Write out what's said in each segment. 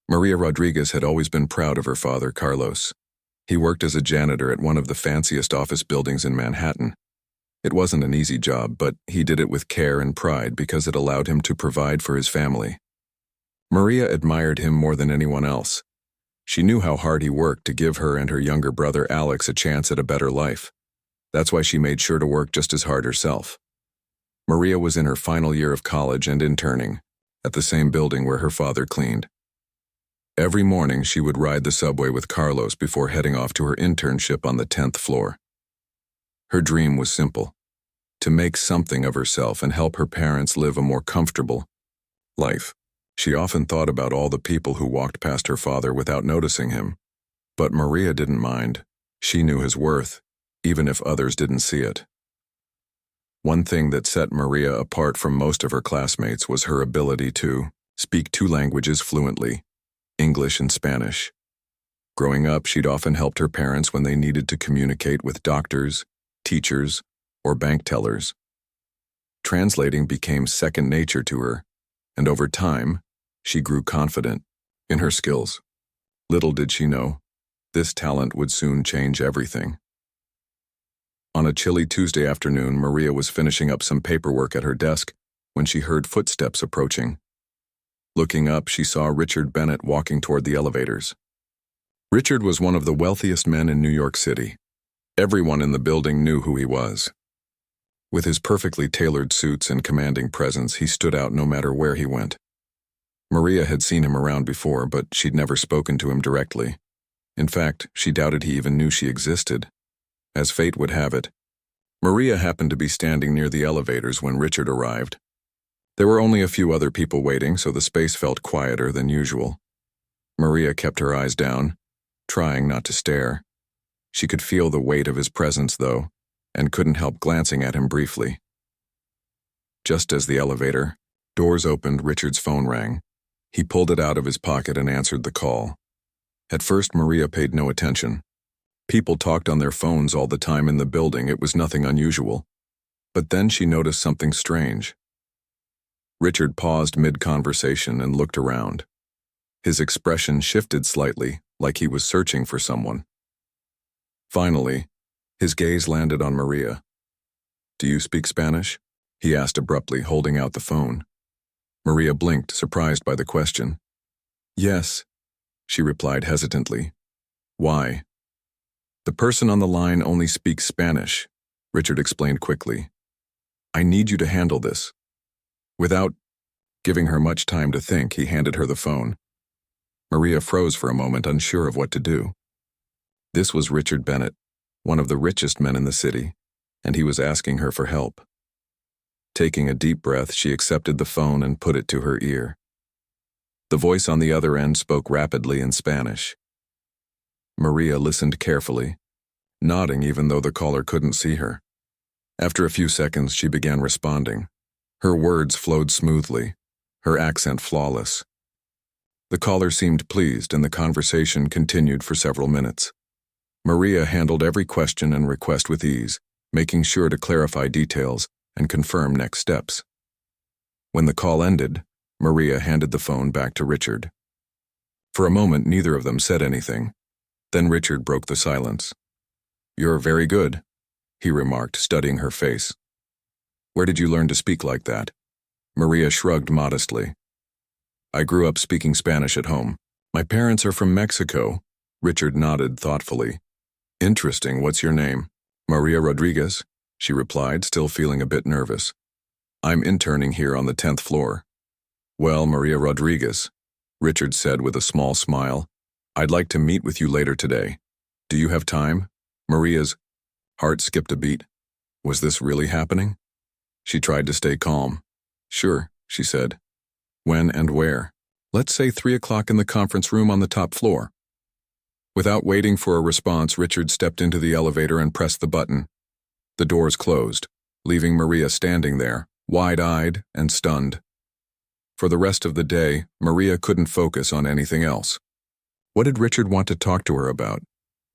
Maria Rodriguez had always been proud of her father, Carlos. He worked as a janitor at one of the fanciest office buildings in Manhattan. It wasn't an easy job, but he did it with care and pride because it allowed him to provide for his family. Maria admired him more than anyone else. She knew how hard he worked to give her and her younger brother Alex a chance at a better life. That's why she made sure to work just as hard herself. Maria was in her final year of college and interning, at the same building where her father cleaned. Every morning she would ride the subway with Carlos before heading off to her internship on the 10th floor. Her dream was simple: to make something of herself and help her parents live a more comfortable life. She often thought about all the people who walked past her father without noticing him. But Maria didn't mind. She knew his worth, even if others didn't see it. One thing that set Maria apart from most of her classmates was her ability to speak two languages fluently, English and Spanish. Growing up, she'd often helped her parents when they needed to communicate with doctors, teachers, or bank tellers. Translating became second nature to her, and over time, she grew confident in her skills. Little did she know, this talent would soon change everything. On a chilly Tuesday afternoon, Maria was finishing up some paperwork at her desk when she heard footsteps approaching. Looking up, she saw Richard Bennett walking toward the elevators. Richard was one of the wealthiest men in New York City. Everyone in the building knew who he was. With his perfectly tailored suits and commanding presence, he stood out no matter where he went. Maria had seen him around before, but she'd never spoken to him directly. In fact, she doubted he even knew she existed. As fate would have it, Maria happened to be standing near the elevators when Richard arrived. There were only a few other people waiting, so the space felt quieter than usual. Maria kept her eyes down, trying not to stare. She could feel the weight of his presence, though, and couldn't help glancing at him briefly. Just as the elevator doors opened, Richard's phone rang. He pulled it out of his pocket and answered the call. At first, Maria paid no attention. People talked on their phones all the time in the building. It was nothing unusual. But then she noticed something strange. Richard paused mid-conversation and looked around. His expression shifted slightly, like he was searching for someone. Finally, his gaze landed on Maria. "Do you speak Spanish?" he asked abruptly, holding out the phone. Maria blinked, surprised by the question. "Yes," she replied hesitantly. "Why?" "The person on the line only speaks Spanish," Richard explained quickly. "I need you to handle this." Without giving her much time to think, he handed her the phone. Maria froze for a moment, unsure of what to do. This was Richard Bennett, one of the richest men in the city, and he was asking her for help. Taking a deep breath, she accepted the phone and put it to her ear. The voice on the other end spoke rapidly in Spanish. Maria listened carefully, nodding even though the caller couldn't see her. After a few seconds, she began responding. Her words flowed smoothly, her accent flawless. The caller seemed pleased, and the conversation continued for several minutes. Maria handled every question and request with ease, making sure to clarify details and confirm next steps. When the call ended, Maria handed the phone back to Richard. For a moment, neither of them said anything. Then Richard broke the silence. "You're very good," he remarked, studying her face. "Where did you learn to speak like that?" Maria shrugged modestly. "I grew up speaking Spanish at home. My parents are from Mexico." Richard nodded thoughtfully. "Interesting. What's your name?" "Maria Rodriguez," she replied, still feeling a bit nervous. "I'm interning here on the 10th floor." "Well, Maria Rodriguez," Richard said with a small smile, "I'd like to meet with you later today. Do you have time?" Maria's heart skipped a beat. Was this really happening? She tried to stay calm. "Sure," she said. "When and where?" "Let's say 3 o'clock in the conference room on the top floor." Without waiting for a response, Richard stepped into the elevator and pressed the button. The doors closed, leaving Maria standing there, wide-eyed and stunned. For the rest of the day, Maria couldn't focus on anything else. What did Richard want to talk to her about?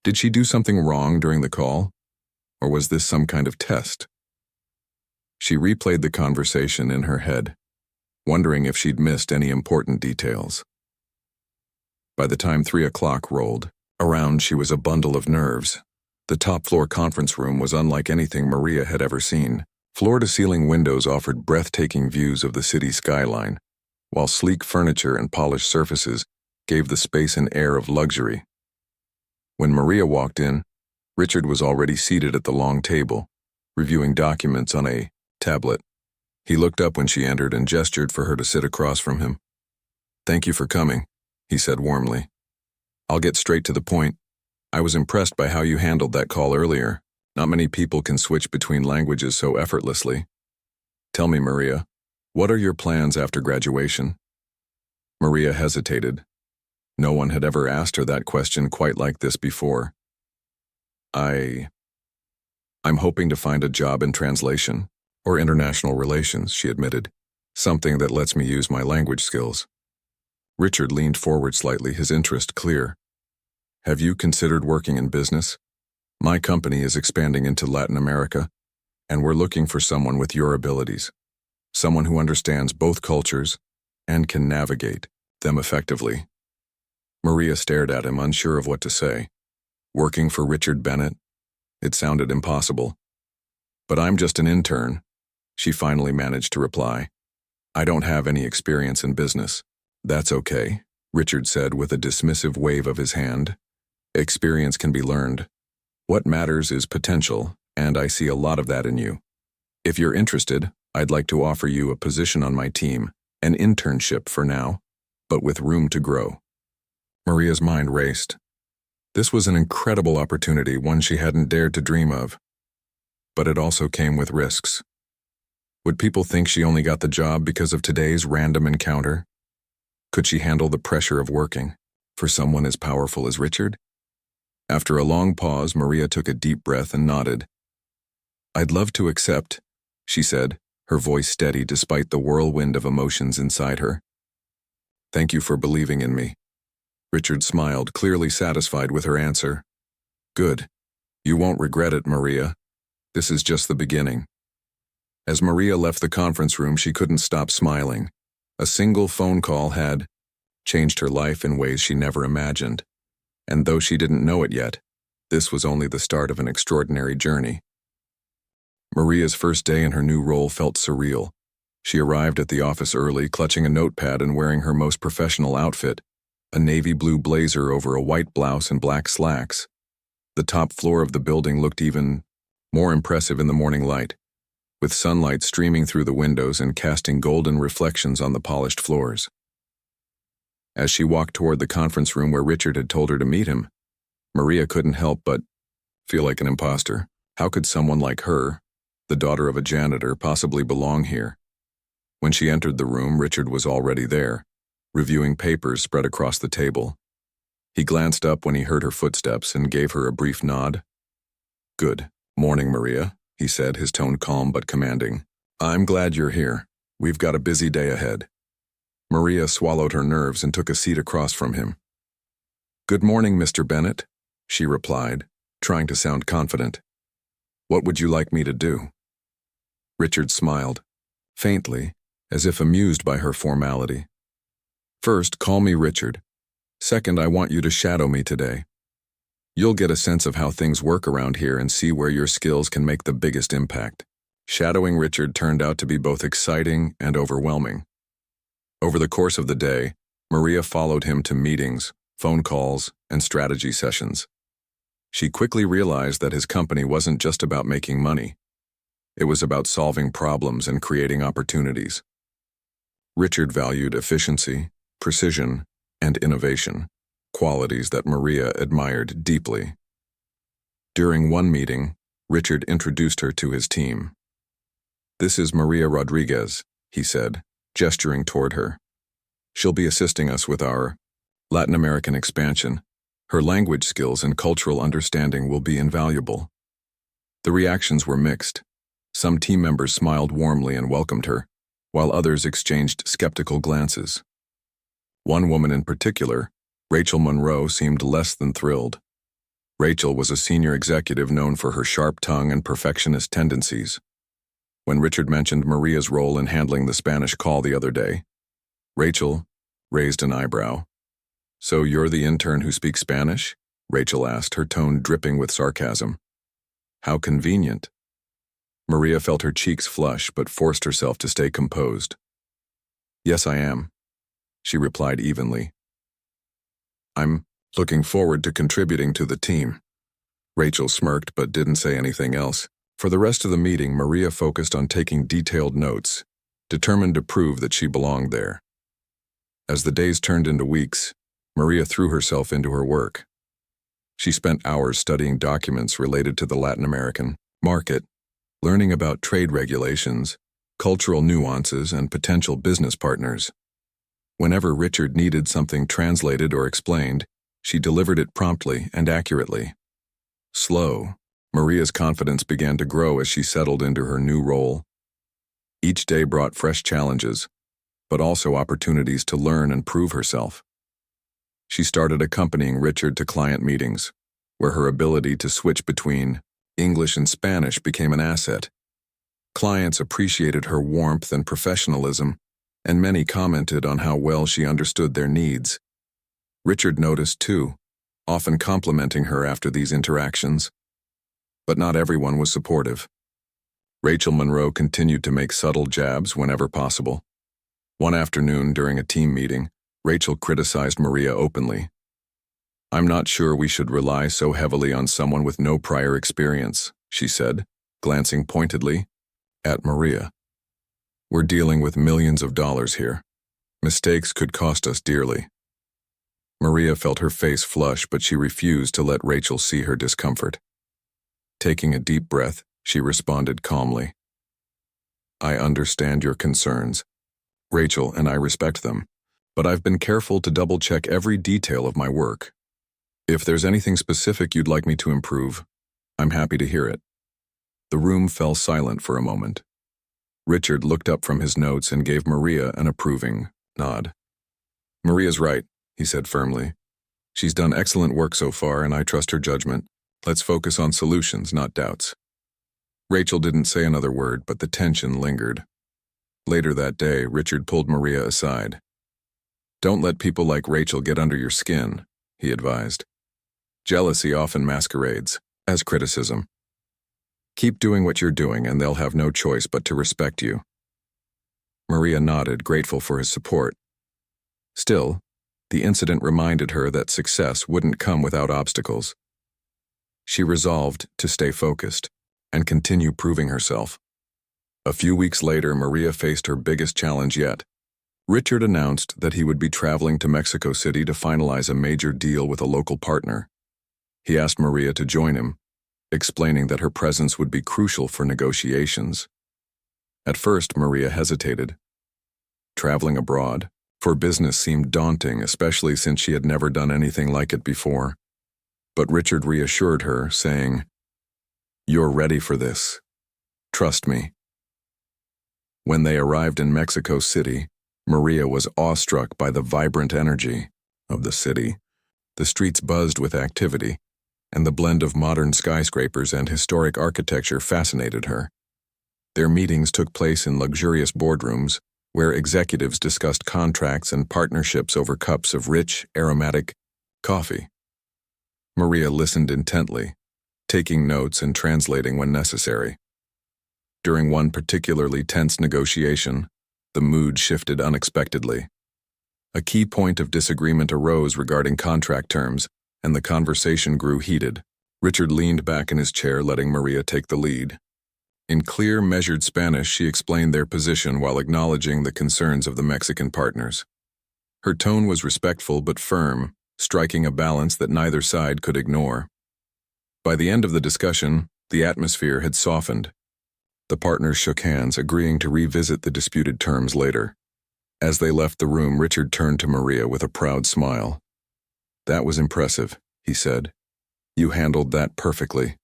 Did she do something wrong during the call? Or was this some kind of test? She replayed the conversation in her head, wondering if she'd missed any important details. By the time 3 o'clock rolled around, she was a bundle of nerves. The top-floor conference room was unlike anything Maria had ever seen. Floor-to-ceiling windows offered breathtaking views of the city skyline, while sleek furniture and polished surfaces gave the space an air of luxury. When Maria walked in, Richard was already seated at the long table, reviewing documents on a tablet. He looked up when she entered and gestured for her to sit across from him. "Thank you for coming," he said warmly. "I'll get straight to the point. I was impressed by how you handled that call earlier. Not many people can switch between languages so effortlessly. Tell me, Maria, what are your plans after graduation?" Maria hesitated. No one had ever asked her that question quite like this before. I'm hoping to find a job in translation or international relations," she admitted, "something that lets me use my language skills." Richard leaned forward slightly, his interest clear. "Have you considered working in business? My company is expanding into Latin America, and we're looking for someone with your abilities, someone who understands both cultures and can navigate them effectively." Maria stared at him, unsure of what to say. Working for Richard Bennett? It sounded impossible. "But I'm just an intern," she finally managed to reply. "I don't have any experience in business." "That's okay," Richard said with a dismissive wave of his hand. "Experience can be learned. What matters is potential, and I see a lot of that in you. If you're interested, I'd like to offer you a position on my team, an internship for now, but with room to grow." Maria's mind raced. This was an incredible opportunity, one she hadn't dared to dream of. But it also came with risks. Would people think she only got the job because of today's random encounter? Could she handle the pressure of working for someone as powerful as Richard? After a long pause, Maria took a deep breath and nodded. "I'd love to accept," she said, her voice steady despite the whirlwind of emotions inside her. "Thank you for believing in me." Richard smiled, clearly satisfied with her answer. "Good. You won't regret it, Maria. This is just the beginning." As Maria left the conference room, she couldn't stop smiling. A single phone call had changed her life in ways she never imagined. And though she didn't know it yet, this was only the start of an extraordinary journey. Maria's first day in her new role felt surreal. She arrived at the office early, clutching a notepad and wearing her most professional outfit, a navy blue blazer over a white blouse and black slacks. The top floor of the building looked even more impressive in the morning light, with sunlight streaming through the windows and casting golden reflections on the polished floors. As she walked toward the conference room where Richard had told her to meet him, Maria couldn't help but feel like an imposter. How could someone like her, the daughter of a janitor, possibly belong here? When she entered the room, Richard was already there, reviewing papers spread across the table. He glanced up when he heard her footsteps and gave her a brief nod. "Good morning, Maria," he said, his tone calm but commanding. "I'm glad you're here. We've got a busy day ahead." Maria swallowed her nerves and took a seat across from him. "Good morning, Mr. Bennett," she replied, trying to sound confident. "What would you like me to do?" Richard smiled, faintly, as if amused by her formality. "First, call me Richard. Second, I want you to shadow me today. You'll get a sense of how things work around here and see where your skills can make the biggest impact." Shadowing Richard turned out to be both exciting and overwhelming. Over the course of the day, Maria followed him to meetings, phone calls, and strategy sessions. She quickly realized that his company wasn't just about making money. It was about solving problems and creating opportunities. Richard valued efficiency, precision, and innovation, qualities that Maria admired deeply. During one meeting, Richard introduced her to his team. "This is Maria Rodriguez," he said, gesturing toward her. "She'll be assisting us with our Latin American expansion. Her language skills and cultural understanding will be invaluable." The reactions were mixed. Some team members smiled warmly and welcomed her, while others exchanged skeptical glances. One woman in particular, Rachel Monroe, seemed less than thrilled. Rachel was a senior executive known for her sharp tongue and perfectionist tendencies. When Richard mentioned Maria's role in handling the Spanish call the other day, Rachel raised an eyebrow. "So you're the intern who speaks Spanish?" Rachel asked, her tone dripping with sarcasm. "How convenient." Maria felt her cheeks flush but forced herself to stay composed. "Yes, I am," she replied evenly. "I'm looking forward to contributing to the team." Rachel smirked but didn't say anything else. For the rest of the meeting, Maria focused on taking detailed notes, determined to prove that she belonged there. As the days turned into weeks, Maria threw herself into her work. She spent hours studying documents related to the Latin American market, learning about trade regulations, cultural nuances, and potential business partners. Whenever Richard needed something translated or explained, she delivered it promptly and accurately. Slow, Maria's confidence began to grow as she settled into her new role. Each day brought fresh challenges, but also opportunities to learn and prove herself. She started accompanying Richard to client meetings, where her ability to switch between English and Spanish became an asset. Clients appreciated her warmth and professionalism, and many commented on how well she understood their needs. Richard noticed too, often complimenting her after these interactions. But not everyone was supportive. Rachel Monroe continued to make subtle jabs whenever possible. One afternoon during a team meeting, Rachel criticized Maria openly. "I'm not sure we should rely so heavily on someone with no prior experience," she said, glancing pointedly at Maria. "We're dealing with millions of dollars here. Mistakes could cost us dearly." Maria felt her face flush, but she refused to let Rachel see her discomfort. Taking a deep breath, she responded calmly. "I understand your concerns, Rachel, and I respect them, but I've been careful to double-check every detail of my work. If there's anything specific you'd like me to improve, I'm happy to hear it." The room fell silent for a moment. Richard looked up from his notes and gave Maria an approving nod. "Maria's right," he said firmly. "She's done excellent work so far, and I trust her judgment. Let's focus on solutions, not doubts." Rachel didn't say another word, but the tension lingered. Later that day, Richard pulled Maria aside. "Don't let people like Rachel get under your skin," he advised. "Jealousy often masquerades as criticism. Keep doing what you're doing, and they'll have no choice but to respect you." Maria nodded, grateful for his support. Still, the incident reminded her that success wouldn't come without obstacles. She resolved to stay focused and continue proving herself. A few weeks later, Maria faced her biggest challenge yet. Richard announced that he would be traveling to Mexico City to finalize a major deal with a local partner. He asked Maria to join him, explaining that her presence would be crucial for negotiations. At first, Maria hesitated. Traveling abroad for business seemed daunting, especially since she had never done anything like it before. But Richard reassured her, saying, "You're ready for this. Trust me." When they arrived in Mexico City, Maria was awestruck by the vibrant energy of the city. The streets buzzed with activity, and the blend of modern skyscrapers and historic architecture fascinated her. Their meetings took place in luxurious boardrooms, where executives discussed contracts and partnerships over cups of rich, aromatic coffee. Maria listened intently, taking notes and translating when necessary. During one particularly tense negotiation, the mood shifted unexpectedly. A key point of disagreement arose regarding contract terms, and the conversation grew heated. Richard leaned back in his chair, letting Maria take the lead. In clear, measured Spanish, she explained their position while acknowledging the concerns of the Mexican partners. Her tone was respectful but firm, striking a balance that neither side could ignore. By the end of the discussion, the atmosphere had softened. The partners shook hands, agreeing to revisit the disputed terms later. As they left the room, Richard turned to Maria with a proud smile. "That was impressive," he said. "You handled that perfectly."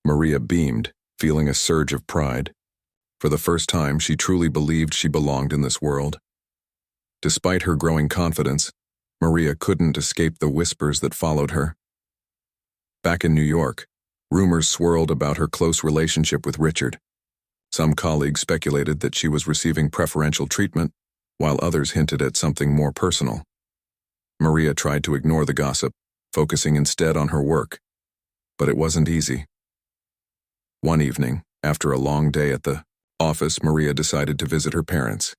Maria beamed, feeling a surge of pride. For the first time, she truly believed she belonged in this world. Despite her growing confidence, Maria couldn't escape the whispers that followed her. Back in New York, rumors swirled about her close relationship with Richard. Some colleagues speculated that she was receiving preferential treatment, while others hinted at something more personal. Maria tried to ignore the gossip, focusing instead on her work. But it wasn't easy. One evening, after a long day at the office, Maria decided to visit her parents.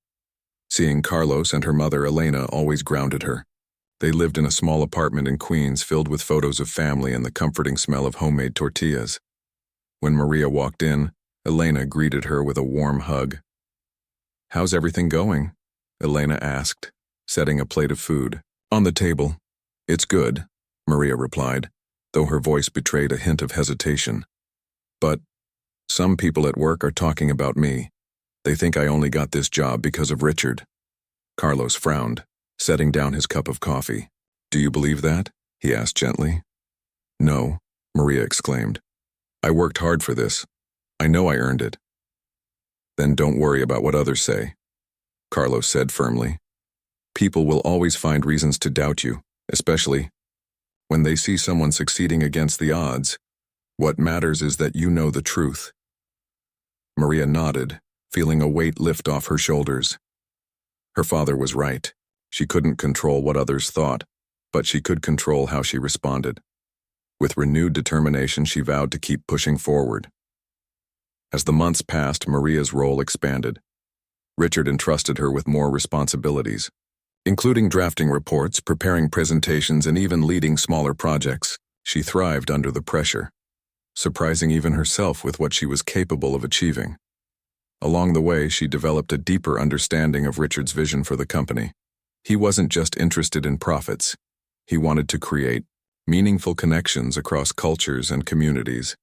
Seeing Carlos and her mother Elena always grounded her. They lived in a small apartment in Queens filled with photos of family and the comforting smell of homemade tortillas. When Maria walked in, Elena greeted her with a warm hug. "How's everything going?" Elena asked, setting a plate of food on the table. "It's good," Maria replied, though her voice betrayed a hint of hesitation. "But some people at work are talking about me. They think I only got this job because of Richard." Carlos frowned, setting down his cup of coffee. "Do you believe that?" he asked gently. "No," Maria exclaimed. "I worked hard for this. I know I earned it." "Then don't worry about what others say," Carlos said firmly. "People will always find reasons to doubt you, especially when they see someone succeeding against the odds. What matters is that you know the truth." Maria nodded, feeling a weight lift off her shoulders. Her father was right. She couldn't control what others thought, but she could control how she responded. With renewed determination, she vowed to keep pushing forward. As the months passed, Maria's role expanded. Richard entrusted her with more responsibilities, including drafting reports, preparing presentations, and even leading smaller projects. She thrived under the pressure, surprising even herself with what she was capable of achieving. Along the way, she developed a deeper understanding of Richard's vision for the company. He wasn't just interested in profits. He wanted to create meaningful connections across cultures and communities.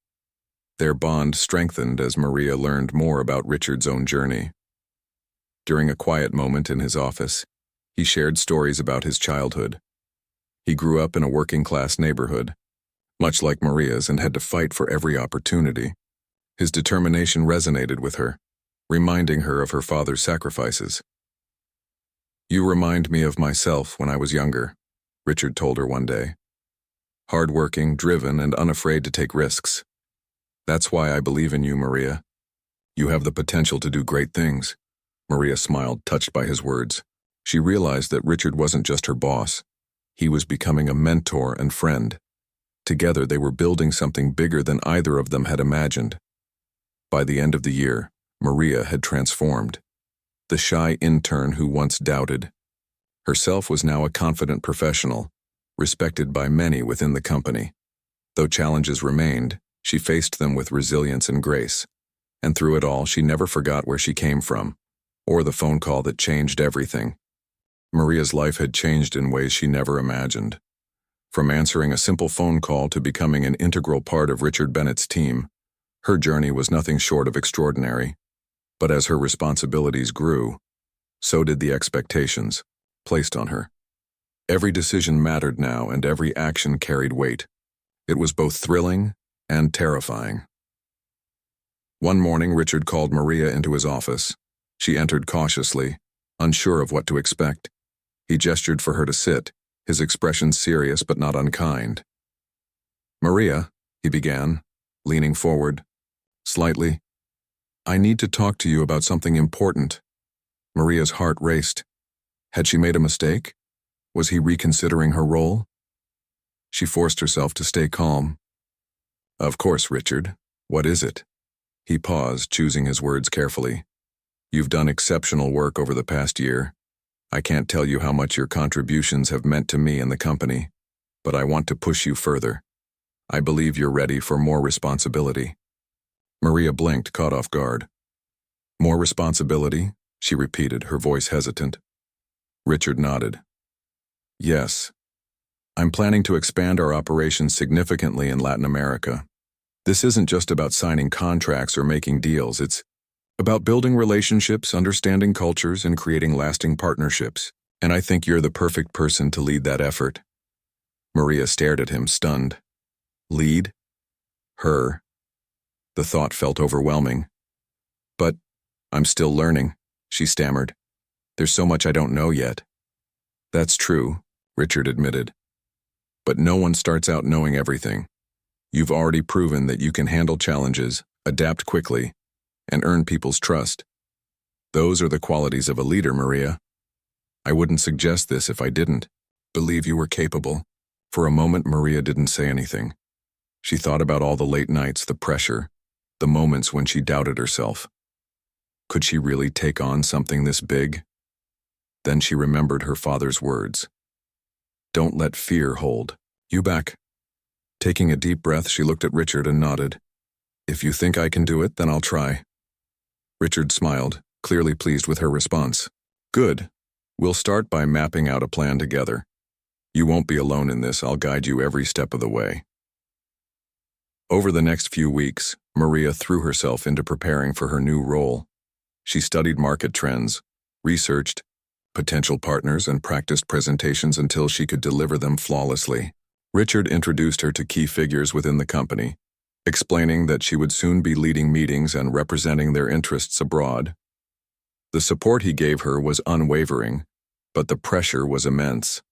Their bond strengthened as Maria learned more about Richard's own journey. During a quiet moment in his office, he shared stories about his childhood. He grew up in a working-class neighborhood, much like Maria's, and had to fight for every opportunity. His determination resonated with her, reminding her of her father's sacrifices. "You remind me of myself when I was younger," Richard told her one day. "Hardworking, driven, and unafraid to take risks. That's why I believe in you, Maria. You have the potential to do great things." Maria smiled, touched by his words. She realized that Richard wasn't just her boss. He was becoming a mentor and friend. Together, they were building something bigger than either of them had imagined. By the end of the year, Maria had transformed. The shy intern who once doubted herself was now a confident professional, respected by many within the company. Though challenges remained, she faced them with resilience and grace. And through it all, she never forgot where she came from, or the phone call that changed everything. Maria's life had changed in ways she never imagined. From answering a simple phone call to becoming an integral part of Richard Bennett's team, her journey was nothing short of extraordinary. But as her responsibilities grew, so did the expectations placed on her. Every decision mattered now, and every action carried weight. It was both thrilling and terrifying. One morning, Richard called Maria into his office. She entered cautiously, unsure of what to expect. He gestured for her to sit, his expression serious but not unkind. "Maria," he began, leaning forward slightly, "I need to talk to you about something important." Maria's heart raced. Had she made a mistake? Was he reconsidering her role? She forced herself to stay calm. "Of course, Richard. What is it?" He paused, choosing his words carefully. "You've done exceptional work over the past year. I can't tell you how much your contributions have meant to me and the company, but I want to push you further. I believe you're ready for more responsibility." Maria blinked, caught off guard. "More responsibility?" she repeated, her voice hesitant. Richard nodded. "Yes. I'm planning to expand our operations significantly in Latin America. This isn't just about signing contracts or making deals. It's about building relationships, understanding cultures, and creating lasting partnerships. And I think you're the perfect person to lead that effort." Maria stared at him, stunned. Lead? Her? The thought felt overwhelming. "But I'm still learning," she stammered. "There's so much I don't know yet." "That's true," Richard admitted. "But no one starts out knowing everything. You've already proven that you can handle challenges, adapt quickly, and earn people's trust. Those are the qualities of a leader, Maria. I wouldn't suggest this if I didn't." believe you were capable." For a moment, Maria didn't say anything. She thought about all the late nights, the pressure, the moments when she doubted herself. Could she really take on something this big? Then she remembered her father's words. "Don't let fear hold you back." Taking a deep breath, she looked at Richard and nodded. "If you think I can do it, then I'll try." Richard smiled, clearly pleased with her response. "Good. We'll start by mapping out a plan together. You won't be alone in this. I'll guide you every step of the way." Over the next few weeks, Maria threw herself into preparing for her new role. She studied market trends, researched potential partners, and practiced presentations until she could deliver them flawlessly. Richard introduced her to key figures within the company, explaining that she would soon be leading meetings and representing their interests abroad. The support he gave her was unwavering, but the pressure was immense.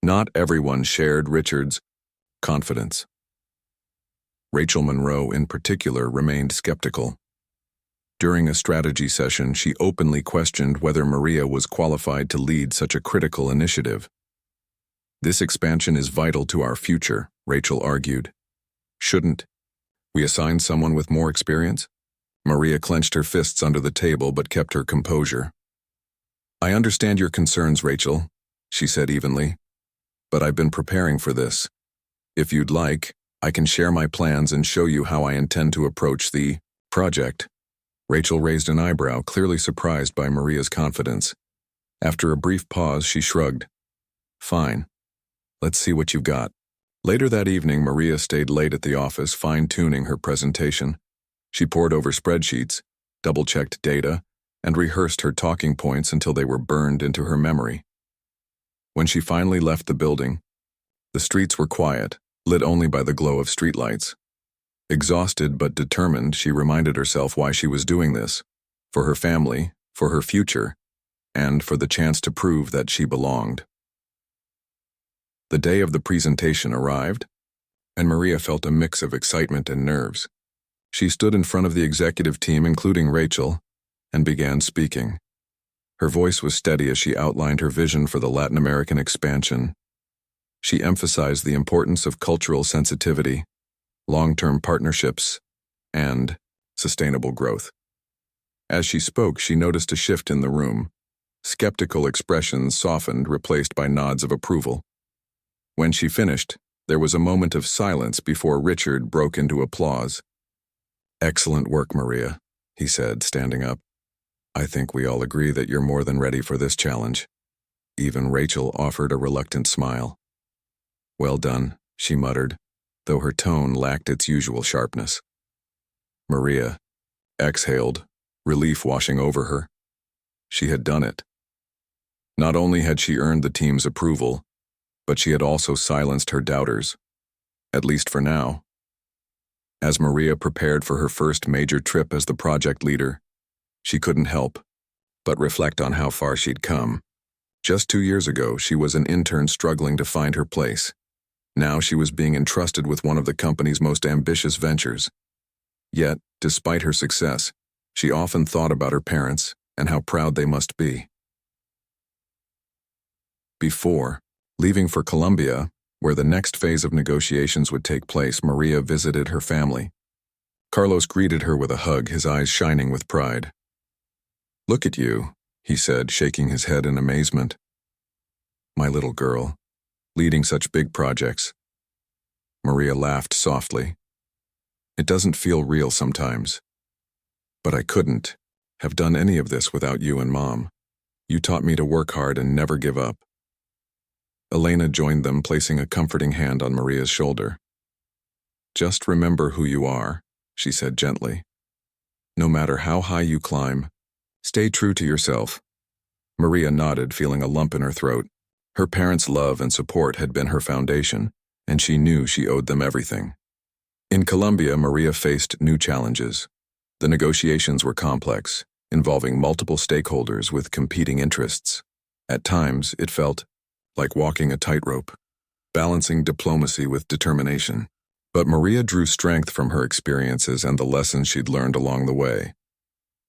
Not everyone shared Richard's confidence. Rachel Monroe, in particular, remained skeptical. During a strategy session, she openly questioned whether Maria was qualified to lead such a critical initiative. "This expansion is vital to our future," Rachel argued. "Shouldn't we assign someone with more experience?" Maria clenched her fists under the table but kept her composure. "I understand your concerns, Rachel," she said evenly, "but I've been preparing for this. If you'd like, I can share my plans and show you how I intend to approach the project." Rachel raised an eyebrow, clearly surprised by Maria's confidence. After a brief pause, she shrugged. "Fine. Let's see what you've got." Later that evening, Maria stayed late at the office, fine-tuning her presentation. She pored over spreadsheets, double-checked data, and rehearsed her talking points until they were burned into her memory. When she finally left the building, the streets were quiet, lit only by the glow of streetlights. Exhausted but determined, she reminded herself why she was doing this: for her family, for her future, and for the chance to prove that she belonged. The day of the presentation arrived, and Maria felt a mix of excitement and nerves. She stood in front of the executive team, including Rachel, and began speaking. Her voice was steady as she outlined her vision for the Latin American expansion. She emphasized the importance of cultural sensitivity, long-term partnerships, and sustainable growth. As she spoke, she noticed a shift in the room. Skeptical expressions softened, replaced by nods of approval. When she finished, there was a moment of silence before Richard broke into applause. "Excellent work, Maria," he said, standing up. "I think we all agree that you're more than ready for this challenge." Even Rachel offered a reluctant smile. "Well done," she muttered, though her tone lacked its usual sharpness. Maria exhaled, relief washing over her. She had done it. Not only had she earned the team's approval, but she had also silenced her doubters, at least for now. As Maria prepared for her first major trip as the project leader, she couldn't help but reflect on how far she'd come. Just 2 years ago, she was an intern struggling to find her place. Now she was being entrusted with one of the company's most ambitious ventures. Yet, despite her success, she often thought about her parents and how proud they must be. Before leaving for Colombia, where the next phase of negotiations would take place, Maria visited her family. Carlos greeted her with a hug, his eyes shining with pride. "Look at you," he said, shaking his head in amazement. "My little girl, leading such big projects." Maria laughed softly. "It doesn't feel real sometimes. But I couldn't have done any of this without you and Mom. You taught me to work hard and never give up." Elena joined them, placing a comforting hand on Maria's shoulder. "Just remember who you are," she said gently. "No matter how high you climb, stay true to yourself." Maria nodded, feeling a lump in her throat. Her parents' love and support had been her foundation, and she knew she owed them everything. In Colombia, Maria faced new challenges. The negotiations were complex, involving multiple stakeholders with competing interests. At times, it felt like walking a tightrope, balancing diplomacy with determination. But Maria drew strength from her experiences and the lessons she'd learned along the way.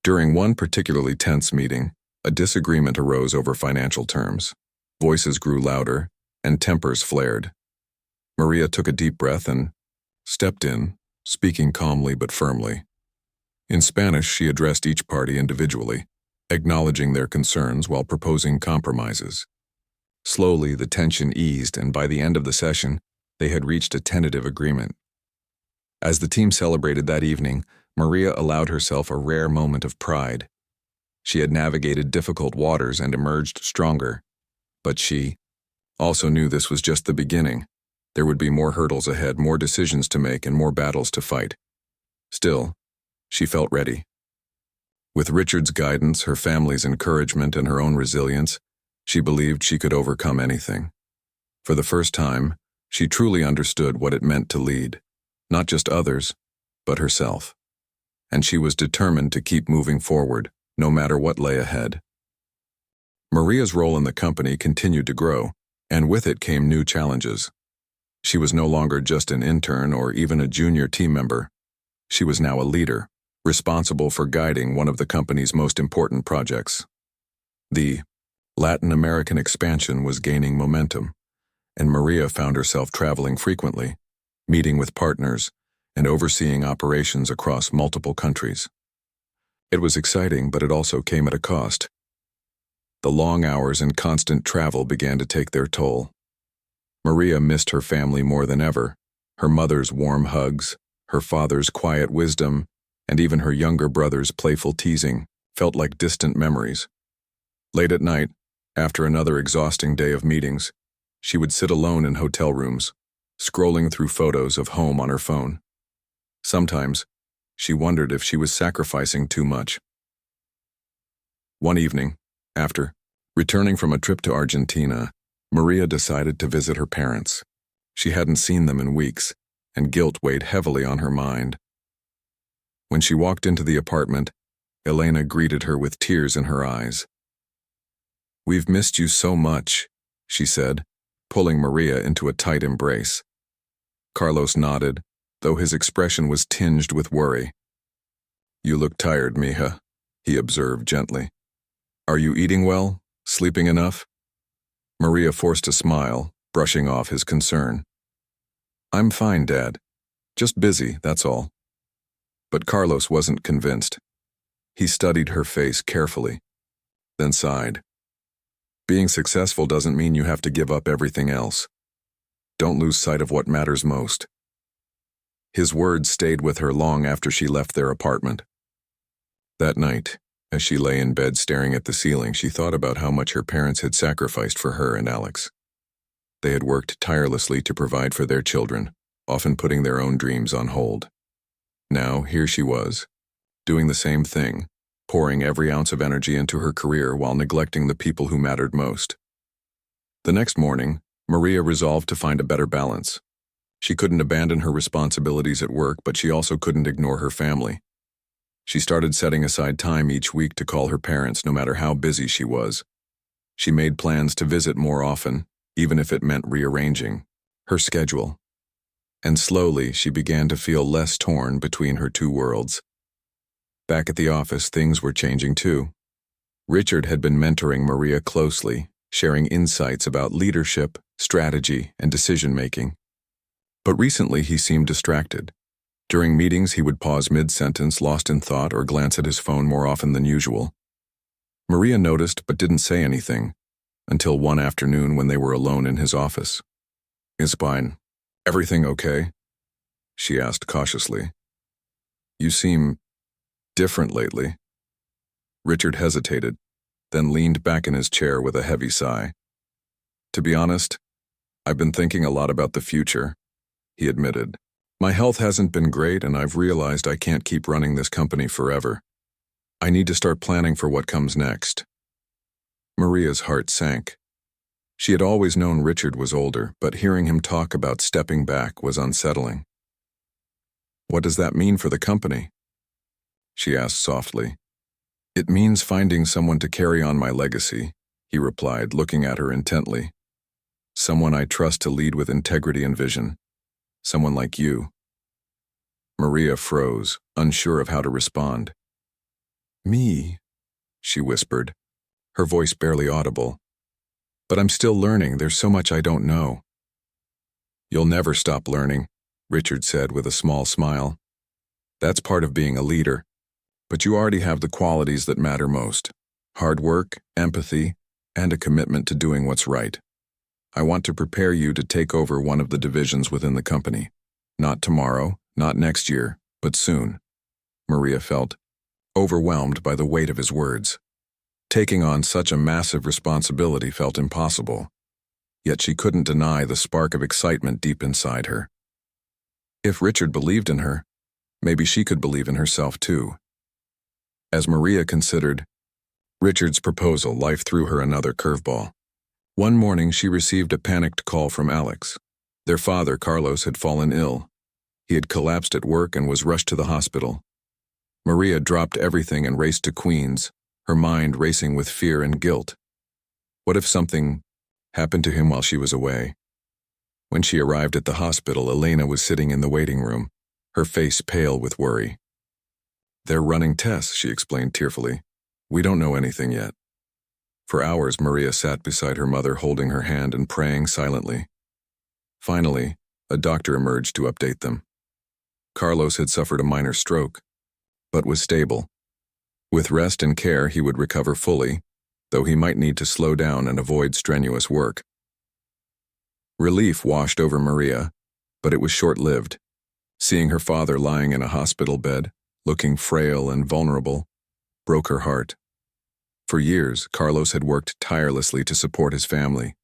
During one particularly tense meeting, a disagreement arose over financial terms. Voices grew louder, and tempers flared. Maria took a deep breath and stepped in, speaking calmly but firmly. In Spanish, she addressed each party individually, acknowledging their concerns while proposing compromises. Slowly, the tension eased, and by the end of the session, they had reached a tentative agreement. As the team celebrated that evening, Maria allowed herself a rare moment of pride. She had navigated difficult waters and emerged stronger. But she also knew this was just the beginning. There would be more hurdles ahead, more decisions to make, and more battles to fight. Still, she felt ready. With Richard's guidance, her family's encouragement, and her own resilience, she believed she could overcome anything. For the first time, she truly understood what it meant to lead, not just others, but herself. And she was determined to keep moving forward, no matter what lay ahead. Maria's role in the company continued to grow, and with it came new challenges. She was no longer just an intern or even a junior team member. She was now a leader, responsible for guiding one of the company's most important projects. The Latin American expansion was gaining momentum, and Maria found herself traveling frequently, meeting with partners, and overseeing operations across multiple countries. It was exciting, but it also came at a cost. The long hours and constant travel began to take their toll. Maria missed her family more than ever, her mother's warm hugs, her father's quiet wisdom, and even her younger brother's playful teasing felt like distant memories. Late at night, after another exhausting day of meetings, she would sit alone in hotel rooms, scrolling through photos of home on her phone. Sometimes, she wondered if she was sacrificing too much. One evening, after returning from a trip to Argentina, Maria decided to visit her parents. She hadn't seen them in weeks, and guilt weighed heavily on her mind. When she walked into the apartment, Elena greeted her with tears in her eyes. "We've missed you so much," she said, pulling Maria into a tight embrace. Carlos nodded, though his expression was tinged with worry. "You look tired, mija," he observed gently. "Are you eating well? Sleeping enough?" Maria forced a smile, brushing off his concern. "I'm fine, Dad. Just busy, that's all." But Carlos wasn't convinced. He studied her face carefully, then sighed. "Being successful doesn't mean you have to give up everything else. Don't lose sight of what matters most." His words stayed with her long after she left their apartment. That night, as she lay in bed staring at the ceiling, she thought about how much her parents had sacrificed for her and Alex. They had worked tirelessly to provide for their children, often putting their own dreams on hold. Now, here she was, doing the same thing, pouring every ounce of energy into her career while neglecting the people who mattered most. The next morning, Maria resolved to find a better balance. She couldn't abandon her responsibilities at work, but she also couldn't ignore her family. She started setting aside time each week to call her parents, no matter how busy she was. She made plans to visit more often, even if it meant rearranging her schedule. And slowly, she began to feel less torn between her two worlds. Back at the office, things were changing too. Richard had been mentoring Maria closely, sharing insights about leadership, strategy, and decision-making. But recently, he seemed distracted. During meetings, he would pause mid-sentence, lost in thought, or glance at his phone more often than usual. Maria noticed but didn't say anything, until one afternoon when they were alone in his office. "Is fine. Everything okay?" she asked cautiously. "You seem different lately." Richard hesitated, then leaned back in his chair with a heavy sigh. "To be honest, I've been thinking a lot about the future," he admitted. "My health hasn't been great, and I've realized I can't keep running this company forever. I need to start planning for what comes next." Maria's heart sank. She had always known Richard was older, but hearing him talk about stepping back was unsettling. "What does that mean for the company?" she asked softly. "It means finding someone to carry on my legacy," he replied, looking at her intently. "Someone I trust to lead with integrity and vision. Someone like you." Maria froze, unsure of how to respond. "Me?" she whispered, her voice barely audible. But I'm still learning. There's so much I don't know. You'll never stop learning, Richard said with a small smile. That's part of being a leader. But you already have the qualities that matter most: hard work, empathy, and a commitment to doing what's right. I want to prepare you to take over one of the divisions within the company. Not tomorrow, not next year, but soon. Maria felt overwhelmed by the weight of his words. Taking on such a massive responsibility felt impossible, yet she couldn't deny the spark of excitement deep inside her. If Richard believed in her, maybe she could believe in herself too. As Maria considered Richard's proposal, life threw her another curveball. One morning she received a panicked call from Alex. Their father, Carlos, had fallen ill. He had collapsed at work and was rushed to the hospital. Maria dropped everything and raced to Queens, her mind racing with fear and guilt. What if something happened to him while she was away? When she arrived at the hospital, Elena was sitting in the waiting room, her face pale with worry. They're running tests, she explained tearfully. We don't know anything yet. For hours, Maria sat beside her mother, holding her hand and praying silently. Finally, a doctor emerged to update them. Carlos had suffered a minor stroke, but was stable. With rest and care, he would recover fully, though he might need to slow down and avoid strenuous work. Relief washed over Maria, but it was short-lived. Seeing her father lying in a hospital bed, looking frail and vulnerable, broke her heart. For years, Carlos had worked tirelessly to support his family,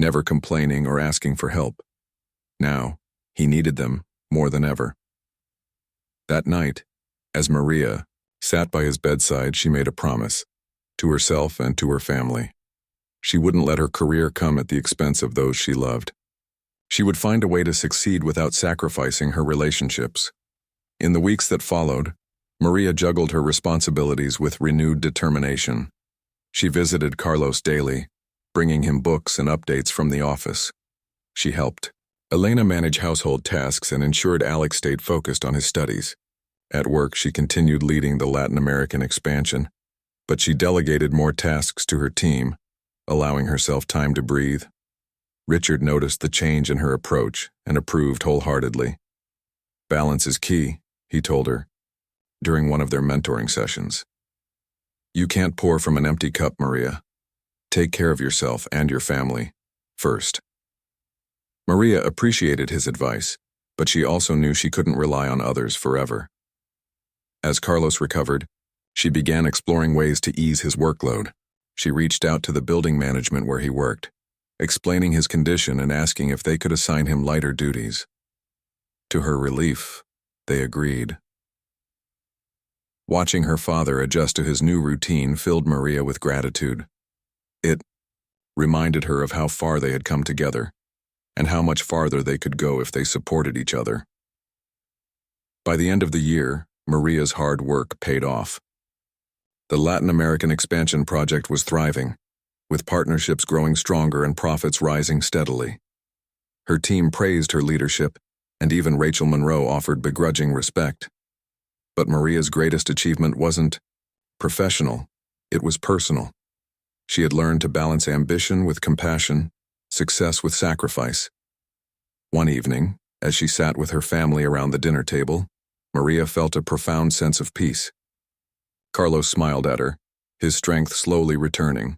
never complaining or asking for help. Now, he needed them more than ever. That night, as Maria sat by his bedside, she made a promise, to herself and to her family. She wouldn't let her career come at the expense of those she loved. She would find a way to succeed without sacrificing her relationships. In the weeks that followed, Maria juggled her responsibilities with renewed determination. She visited Carlos daily, bringing him books and updates from the office. She helped Elena manage household tasks and ensured Alex stayed focused on his studies. At work, she continued leading the Latin American expansion, but she delegated more tasks to her team, allowing herself time to breathe. Richard noticed the change in her approach and approved wholeheartedly. Balance is key, he told her, during one of their mentoring sessions. You can't pour from an empty cup, Maria. Take care of yourself and your family first. Maria appreciated his advice, but she also knew she couldn't rely on others forever. As Carlos recovered, she began exploring ways to ease his workload. She reached out to the building management where he worked, explaining his condition and asking if they could assign him lighter duties. To her relief, they agreed. Watching her father adjust to his new routine filled Maria with gratitude. It reminded her of how far they had come together, and how much farther they could go if they supported each other. By the end of the year, Maria's hard work paid off. The Latin American expansion project was thriving, with partnerships growing stronger and profits rising steadily. Her team praised her leadership, and even Rachel Monroe offered begrudging respect. But Maria's greatest achievement wasn't professional, it was personal. She had learned to balance ambition with compassion, success with sacrifice. One evening, as she sat with her family around the dinner table, Maria felt a profound sense of peace. Carlos smiled at her, his strength slowly returning.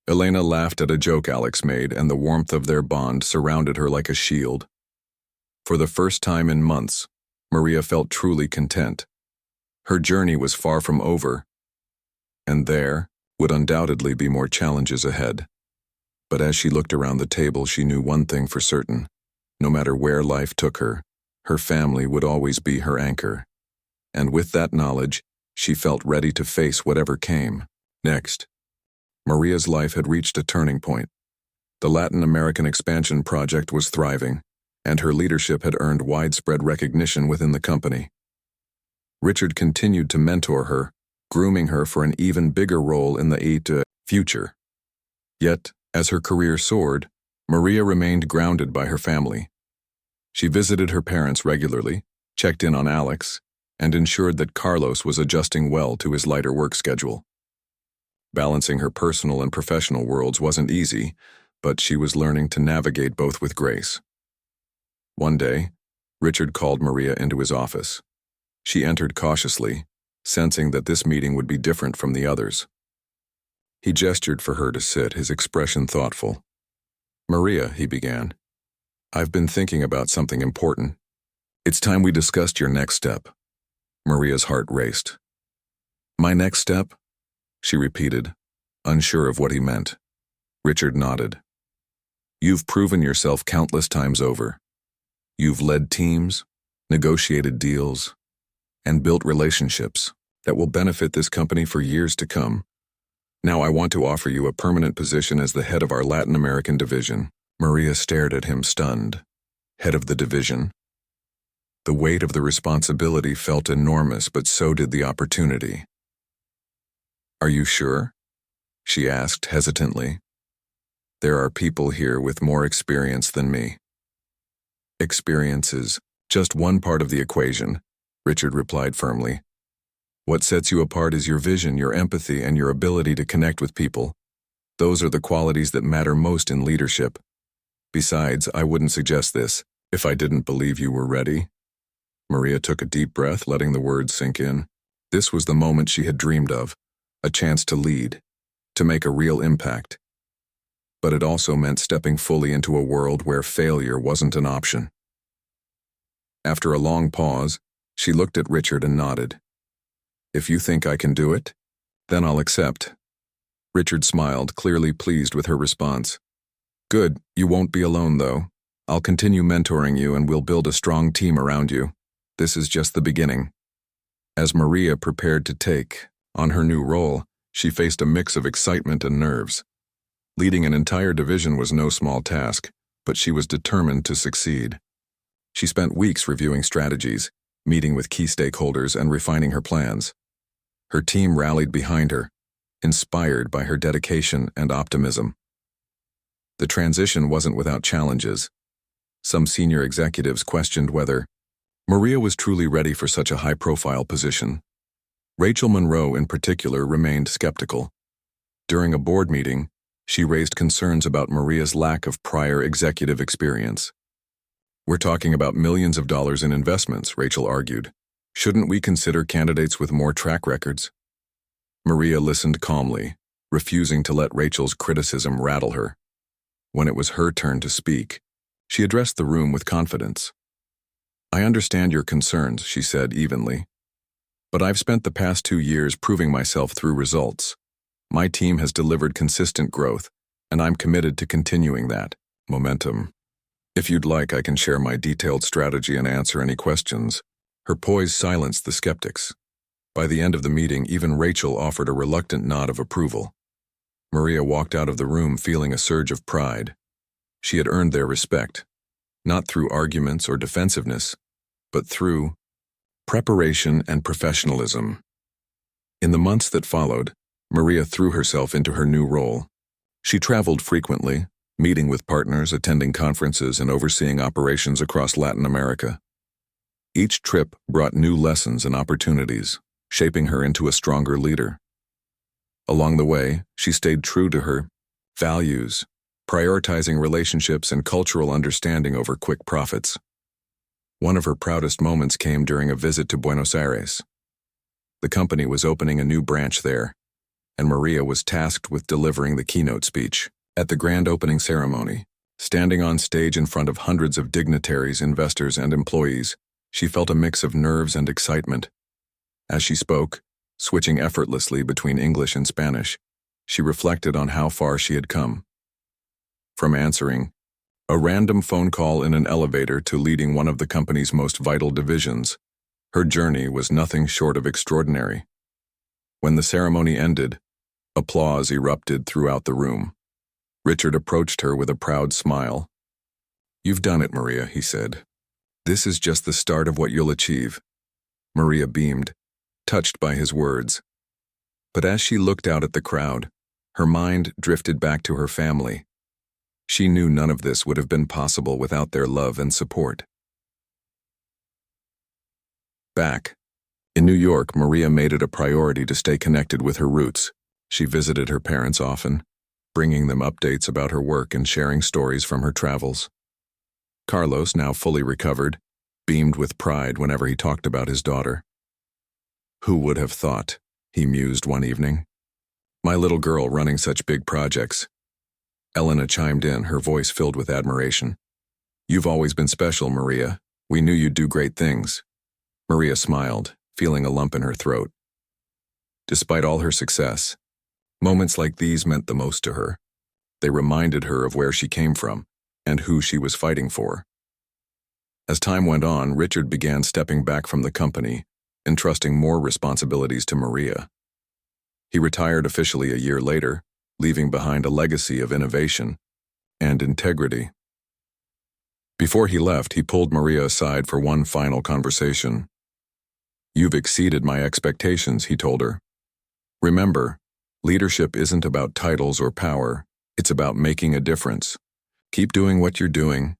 Elena laughed at a joke Alex made, and the warmth of their bond surrounded her like a shield. For the first time in months, Maria felt truly content. Her journey was far from over, and there would undoubtedly be more challenges ahead. But as she looked around the table, she knew one thing for certain. No matter where life took her, her family would always be her anchor. And with that knowledge, she felt ready to face whatever came next. Maria's life had reached a turning point. The Latin American expansion project was thriving, and her leadership had earned widespread recognition within the company. Richard continued to mentor her, grooming her for an even bigger role in the future. Yet, as her career soared, Maria remained grounded by her family. She visited her parents regularly, checked in on Alex, and ensured that Carlos was adjusting well to his lighter work schedule. Balancing her personal and professional worlds wasn't easy, but she was learning to navigate both with grace. One day, Richard called Maria into his office. She entered cautiously, sensing that this meeting would be different from the others. He gestured for her to sit, his expression thoughtful. "Maria," he began, "I've been thinking about something important. It's time we discussed your next step." Maria's heart raced. "My next step?" she repeated, unsure of what he meant. Richard nodded. "You've proven yourself countless times over. You've led teams, negotiated deals, and built relationships that will benefit this company for years to come. Now I want to offer you a permanent position as the head of our Latin American division." Maria stared at him, stunned. Head of the division? The weight of the responsibility felt enormous, but so did the opportunity. "Are you sure?" she asked hesitantly. "There are people here with more experience than me." "Experience is just one part of the equation," Richard replied firmly. "What sets you apart is your vision, your empathy, and your ability to connect with people. Those are the qualities that matter most in leadership. Besides, I wouldn't suggest this if I didn't believe you were ready." Maria took a deep breath, letting the words sink in. This was the moment she had dreamed of, a chance to lead, to make a real impact. But it also meant stepping fully into a world where failure wasn't an option. After a long pause, she looked at Richard and nodded. "If you think I can do it, then I'll accept." Richard smiled, clearly pleased with her response. "Good, you won't be alone though. I'll continue mentoring you and we'll build a strong team around you. This is just the beginning." As Maria prepared to take on her new role, she faced a mix of excitement and nerves. Leading an entire division was no small task, but she was determined to succeed. She spent weeks reviewing strategies, meeting with key stakeholders, and refining her plans. Her team rallied behind her, inspired by her dedication and optimism. The transition wasn't without challenges. Some senior executives questioned whether Maria was truly ready for such a high-profile position. Rachel Monroe, in particular, remained skeptical. During a board meeting, she raised concerns about Maria's lack of prior executive experience. "We're talking about millions of dollars in investments," Rachel argued. "Shouldn't we consider candidates with more track records?" Maria listened calmly, refusing to let Rachel's criticism rattle her. When it was her turn to speak, she addressed the room with confidence. "I understand your concerns," she said evenly. "But I've spent the past 2 years proving myself through results. My team has delivered consistent growth, and I'm committed to continuing that momentum. If you'd like, I can share my detailed strategy and answer any questions." Her poise silenced the skeptics. By the end of the meeting, even Rachel offered a reluctant nod of approval. Maria walked out of the room feeling a surge of pride. She had earned their respect, not through arguments or defensiveness, but through preparation and professionalism. In the months that followed, Maria threw herself into her new role. She traveled frequently, meeting with partners, attending conferences, and overseeing operations across Latin America. Each trip brought new lessons and opportunities, shaping her into a stronger leader. Along the way, she stayed true to her values, prioritizing relationships and cultural understanding over quick profits. One of her proudest moments came during a visit to Buenos Aires. The company was opening a new branch there, and Maria was tasked with delivering the keynote speech. At the grand opening ceremony, standing on stage in front of hundreds of dignitaries, investors, and employees, she felt a mix of nerves and excitement. As she spoke, switching effortlessly between English and Spanish, she reflected on how far she had come. From answering a random phone call in an elevator to leading one of the company's most vital divisions, her journey was nothing short of extraordinary. When the ceremony ended, applause erupted throughout the room. Richard approached her with a proud smile. "You've done it, Maria," he said. "This is just the start of what you'll achieve." Maria beamed, touched by his words. But as she looked out at the crowd, her mind drifted back to her family. She knew none of this would have been possible without their love and support. Back in New York, Maria made it a priority to stay connected with her roots. She visited her parents often, bringing them updates about her work and sharing stories from her travels. Carlos, now fully recovered, beamed with pride whenever he talked about his daughter. "Who would have thought," he mused one evening. "My little girl running such big projects." Elena chimed in, her voice filled with admiration. "You've always been special, Maria. We knew you'd do great things." Maria smiled, feeling a lump in her throat. Despite all her success, moments like these meant the most to her. They reminded her of where she came from and who she was fighting for. As time went on, Richard began stepping back from the company, entrusting more responsibilities to Maria. He retired officially a year later, leaving behind a legacy of innovation and integrity. Before he left, he pulled Maria aside for one final conversation. "You've exceeded my expectations," he told her. "Remember, leadership isn't about titles or power, it's about making a difference. Keep doing what you're doing,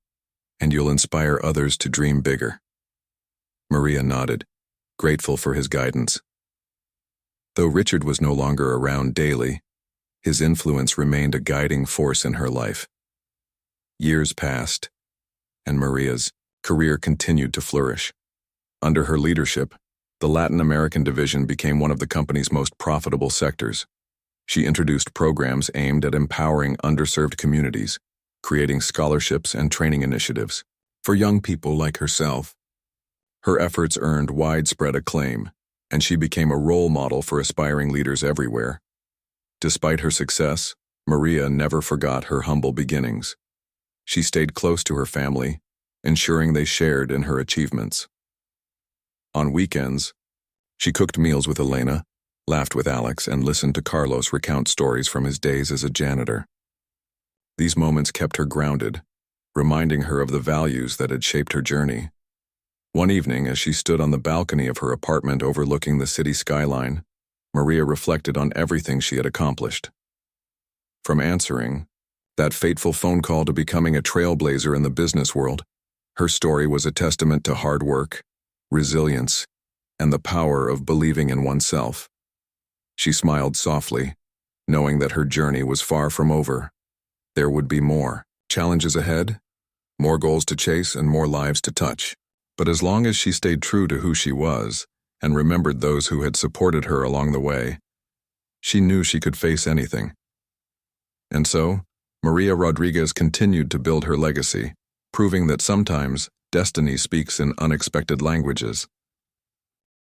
and you'll inspire others to dream bigger." Maria nodded, grateful for his guidance. Though Richard was no longer around daily, his influence remained a guiding force in her life. Years passed, and Maria's career continued to flourish. Under her leadership, the Latin American division became one of the company's most profitable sectors. She introduced programs aimed at empowering underserved communities, creating scholarships and training initiatives for young people like herself. Her efforts earned widespread acclaim, and she became a role model for aspiring leaders everywhere. Despite her success, Maria never forgot her humble beginnings. She stayed close to her family, ensuring they shared in her achievements. On weekends, she cooked meals with Elena, laughed with Alex, and listened to Carlos recount stories from his days as a janitor. These moments kept her grounded, reminding her of the values that had shaped her journey. One evening, as she stood on the balcony of her apartment overlooking the city skyline, Maria reflected on everything she had accomplished. From answering that fateful phone call to becoming a trailblazer in the business world, her story was a testament to hard work, resilience, and the power of believing in oneself. She smiled softly, knowing that her journey was far from over. There would be more challenges ahead, more goals to chase, and more lives to touch. But as long as she stayed true to who she was and remembered those who had supported her along the way, she knew she could face anything. And so, Maria Rodriguez continued to build her legacy, proving that sometimes destiny speaks in unexpected languages.